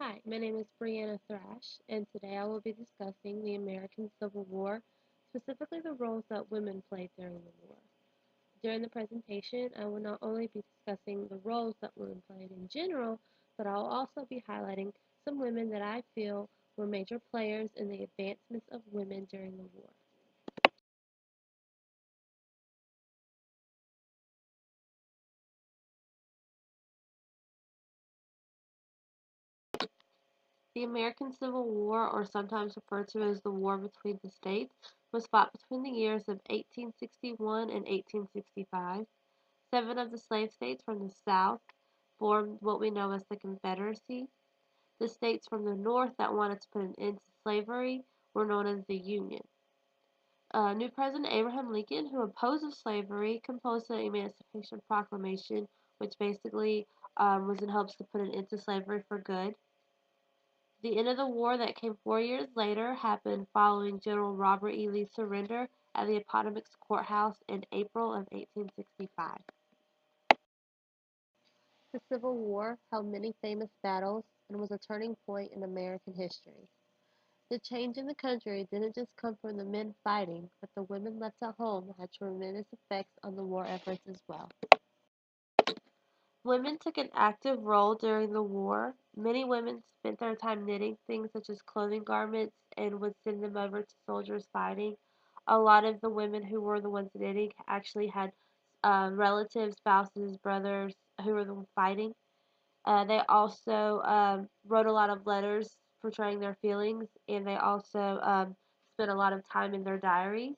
Hi, my name is BThrash, and today I will be discussing the American Civil War, specifically the roles that women played during the war. During the presentation, I will not only be discussing the roles that women played in general, but I will also be highlighting some women that I feel were major players in the advancements of women during the war. The American Civil War, or sometimes referred to as the War between the States, was fought between the years of 1861 and 1865. Seven of the slave states from the South formed what we know as the Confederacy. The states from the North that wanted to put an end to slavery were known as the Union. New President Abraham Lincoln, who opposed slavery, composed the Emancipation Proclamation, which basically was in hopes to put an end to slavery for good. The end of the war that came 4 years later happened following General Robert E. Lee's surrender at the Appomattox Courthouse in April of 1865. The Civil War held many famous battles and was a turning point in American history. The change in the country didn't just come from the men fighting, but the women left at home had tremendous effects on the war efforts as well. Women took an active role during the war. Many women spent their time knitting things such as clothing garments and would send them over to soldiers fighting. A lot of the women who were the ones knitting actually had relatives, spouses, brothers who were the ones fighting. They also wrote a lot of letters portraying their feelings, and they also spent a lot of time in their diaries.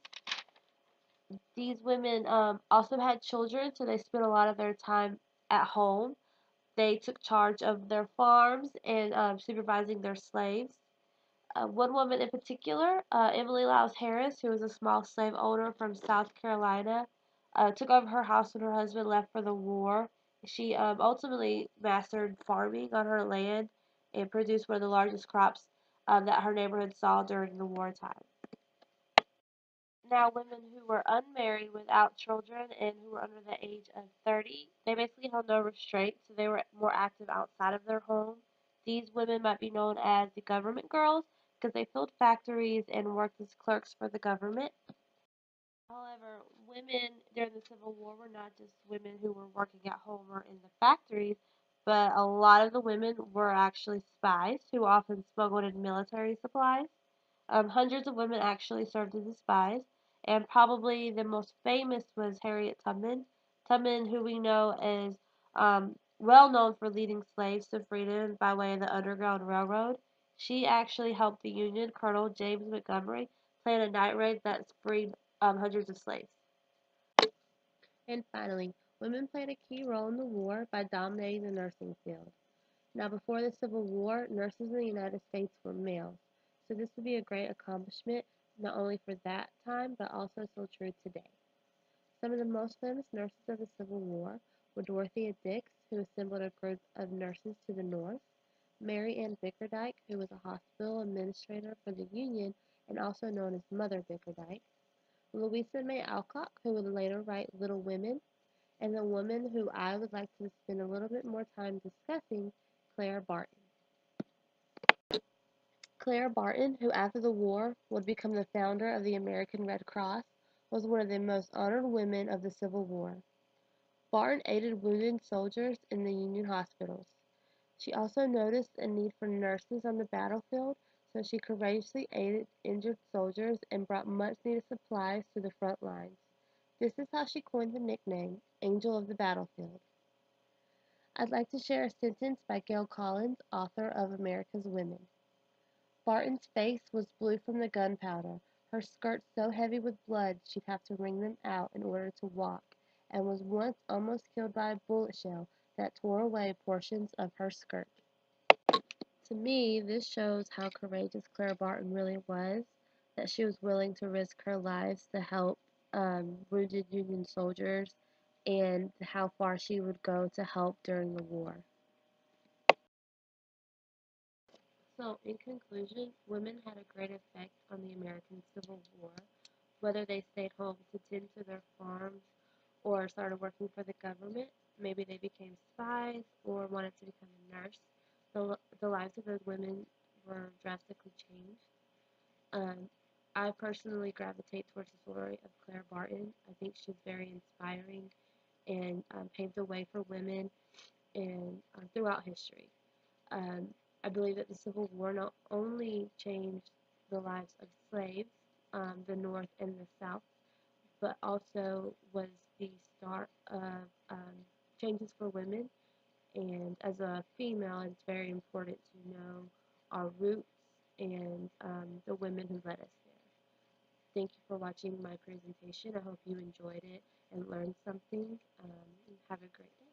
These women also had children, so they spent a lot of their time at home. They took charge of their farms and supervising their slaves. One woman in particular, Emily Lyles Harris, who was a small slave owner from South Carolina, took over her house when her husband left for the war. She ultimately mastered farming on her land and produced one of the largest crops that her neighborhood saw during the wartime. Now, women who were unmarried without children and who were under the age of 30, they basically held no restraint, so they were more active outside of their home. These women might be known as the government girls because they filled factories and worked as clerks for the government. However, women during the Civil War were not just women who were working at home or in the factories, but a lot of the women were actually spies who often smuggled in military supplies. Hundreds of women actually served as spies, and probably the most famous was Harriet Tubman. Tubman, who we know is well known for leading slaves to freedom by way of the Underground Railroad. She actually helped the Union Colonel James Montgomery plan a night raid that freed hundreds of slaves. And finally, women played a key role in the war by dominating the nursing field. Now, before the Civil War, nurses in the United States were males, so this would be a great accomplishment not only for that time but also still true today. Some of the most famous nurses of the Civil War were Dorothea Dix, who assembled a group of nurses to the north, Mary Ann Bickerdike, who was a hospital administrator for the Union and also known as Mother Bickerdike, Louisa May Alcott, who would later write Little Women, and the woman who I would like to spend a little bit more time discussing, Clara Barton. Clara Barton, who after the war would become the founder of the American Red Cross, was one of the most honored women of the Civil War. Barton aided wounded soldiers in the Union hospitals. She also noticed a need for nurses on the battlefield, so she courageously aided injured soldiers and brought much needed supplies to the front lines. This is how she coined the nickname Angel of the Battlefield. I'd like to share a sentence by Gail Collins, author of America's Women. Barton's face was blue from the gunpowder, her skirts so heavy with blood she'd have to wring them out in order to walk, and was once almost killed by a bullet shell that tore away portions of her skirt. To me, this shows how courageous Clara Barton really was, that she was willing to risk her lives to help wounded Union soldiers, and how far she would go to help during the war. So, in conclusion, women had a great effect on the American Civil War, whether they stayed home to tend to their farms or started working for the government. Maybe they became spies or wanted to become a nurse. the lives of those women were drastically changed. Um, I personally gravitate towards the story of Claire Barton. I think she's very inspiring and paved the way for women and throughout history. Um, I believe that the Civil War not only changed the lives of slaves, the North and the South, but also was the start of changes for women. And as a female, it's very important to know our roots and the women who led us there. Thank you for watching my presentation. I hope you enjoyed it and learned something. Have a great day.